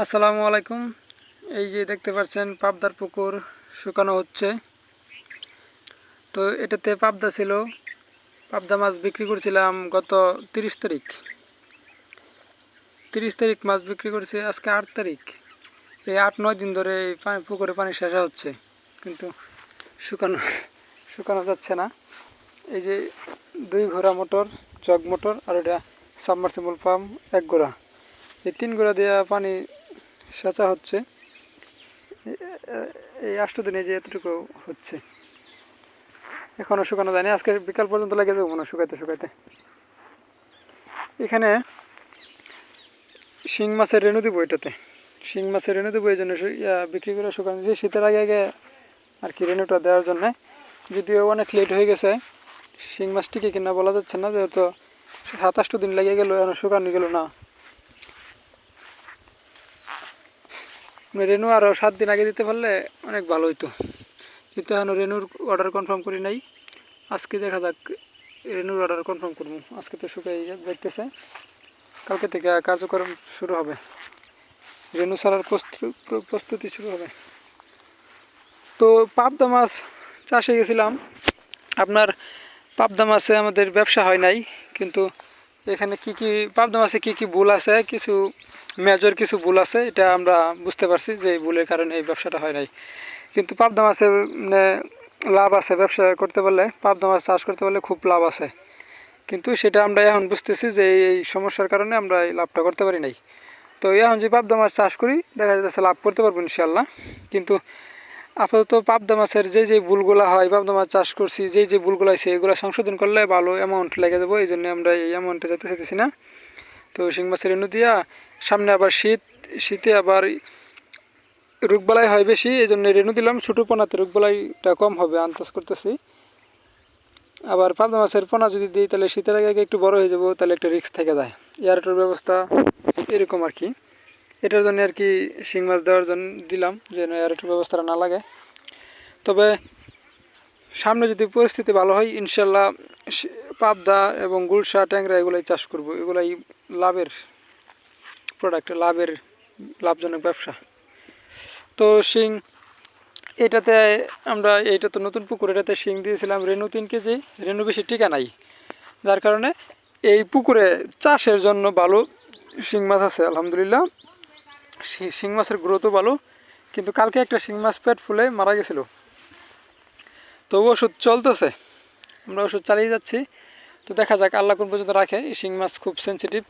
আসসালামু আলাইকুম। এই যে দেখতে পাচ্ছেন পাবদার পুকুর শুকানো হচ্ছে। তো এটাতে পাবদা ছিল, পাবদা মাছ বিক্রি করছিলাম গত 30 তারিখ। 30 তারিখ মাছ বিক্রি করেছি, আজকে 8 তারিখ। এই 8-9 দিন ধরে এই পুকুরে পানি শেষা হচ্ছে, কিন্তু শুকানো শুকানো যাচ্ছে না। এই যে 2 ঘোড়া মোটর, জগ মোটর, আর এটা সাবমার্সিবল পাম্প 1 ঘোড়া, এই 3 ঘোড়া দিয়ে পানি সেচা হচ্ছে। এই 8 দিনে যে এতটুকু হচ্ছে, এখনো শুকানো যায়নি। আজকে বিকাল পর্যন্ত লেগে যাবো না শুকাইতে শুকাইতে। এখানে শিং মাছের রেণু দিব, এটাতে শিং মাছের রেণু দেবো, এই জন্য বিক্রি করে শুকানো দিয়েছি শীতের আগে আগে আর কি, রেণুটা দেওয়ার জন্য। যদিও অনেক লেট হয়ে গেছে, শিং মাছ টিকে কিনা বলা যাচ্ছে না, যেহেতু 27 দিন লেগে গেল, এখন শুকানো গেল না। রেণু আরও 7 দিন আগে দিতে পারলে অনেক ভালো হইতো, কিন্তু এখন রেণুর অর্ডার কনফার্ম করি নাই। আজকে দেখা যাক, রেণুর অর্ডার কনফার্ম করবো। আজকে তো শুকাই যাইতেছে, কালকে থেকে কার্যক্রম শুরু হবে, রেণু ছাড়ার প্রস্তুতি শুরু হবে। তো পাবদা মাছ চাষে গেছিলাম। আপনার পাবদা মাছে আমাদের ব্যবসা হয় নাই, কিন্তু এখানে কি কি পাবদা মাছে কি কি ভুল আছে, কিছু মেজর কিছু ভুল আছে, এটা আমরা বুঝতে পারছি যে এই ভুলের কারণে এই ব্যবসাটা হয় নাই। কিন্তু পাবদা মাছে লাভ আছে, ব্যবসা করতে পারলে, পাবদা মাছ চাষ করতে পারলে খুব লাভ আছে। কিন্তু সেটা আমরা এখন বুঝতেছি যে এই সমস্যার কারণে আমরা এই লাভটা করতে পারি নাই। তো এখন যে পাবদা মাছ চাষ করি, দেখা যাচ্ছে লাভ করতে পারবো ইনশাল্লাহ। কিন্তু আপাতত পাবদা মাছের যে ভুলগুলো হয়, পাবদা মাছ চাষ করছি যে ভুলগুলো আছে, এগুলো সংশোধন করলে ভালো অ্যামাউন্ট লেগে যাবো। এই জন্য আমরা এই অ্যামাউন্টে যেতে চাইতেছি না। তো শিং মাছের রেণু দিয়া, সামনে আবার শীতে আবার রোগবালাই হয় বেশি, এই জন্য রেণু দিলাম। ছোটো পোনাতে রোগবালাইটা কম হবে আন্দাজ করতেছি। আবার পাবদা মাছের পোনা যদি দিই, তাহলে শীতের আগে একটু বড় হয়ে যাবো, তাহলে একটা রিস্ক থেকে যায়। এয়ারটের ব্যবস্থা এরকম আর কি, এটার জন্য আর কি শিং মাছ দেওয়ার জন্য দিলাম, যেন এয়ারটের ব্যবস্থাটা না লাগে। তবে সামনে যদি পরিস্থিতি ভালো হয়, ইনশাল্লাহ পাবদা এবং গুলশা, ট্যাংরা এগুলাই চাষ করব। এগুলাই লাভের প্রোডাক্ট, লাভজনক ব্যবসা। তো শিং এটাতে এইটা তো নতুন পুকুর, এটাতে শিং দিয়েছিলাম রেণু 3 কেজি। রেণু বেশি টিকা নাই, যার কারণে এই পুকুরে চাষের জন্য ভালো শিং মাছ আছে আলহামদুলিল্লাহ। শিং মাছের গ্রোথও ভালো, কিন্তু কালকে একটা শিং মাছ পেট ফুলে মারা গেছিল। তো ওষুধ চলতেছে, আমরা ওষুধ চালিয়ে যাচ্ছি। তো দেখা যাক আল্লাহ কোন পর্যন্ত রাখে। এই শিং মাছ খুব সেন্সিটিভ,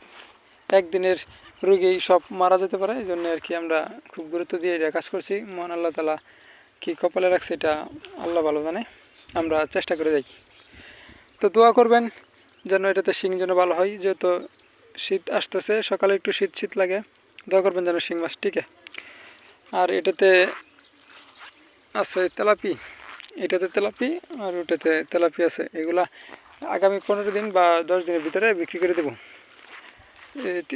একদিনের রোগেই সব মারা যেতে পারে। এই জন্য আর কি আমরা খুব গুরুত্ব দিয়ে এটা কাজ করছি। মহান আল্লাহ তাআলা কি কপালে রাখছে, এটা আল্লাহ ভালো জানে, আমরা চেষ্টা করে যাই। তো দোয়া করবেন যেন এটাতে শিং যেন ভালো হয়, যেহেতু শীত আসতেছে, সকালে একটু শীত শীত লাগে। দোয়া করবেন যেন শিং মাছ টিকে। আর এটাতে আছে তেলাপি, এটাতে তেলাপি আর ওটাতে তেলাপি আছে। এগুলা আগামী 15 দিন বা 10 দিনের ভিতরে বিক্রি করে দেবো।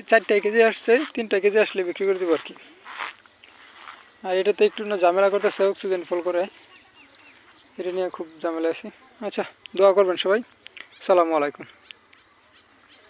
4টা কেজি আসছে, 3টা কেজি আসলে বিক্রি করে দেবো আর কি। আর এটাতে একটু না ঝামেলা করতেছে, অক্সিজেন ফল করে, এটা নিয়ে খুব ঝামেলা আছে। আচ্ছা, দোয়া করবেন সবাই। আসসালামু আলাইকুম।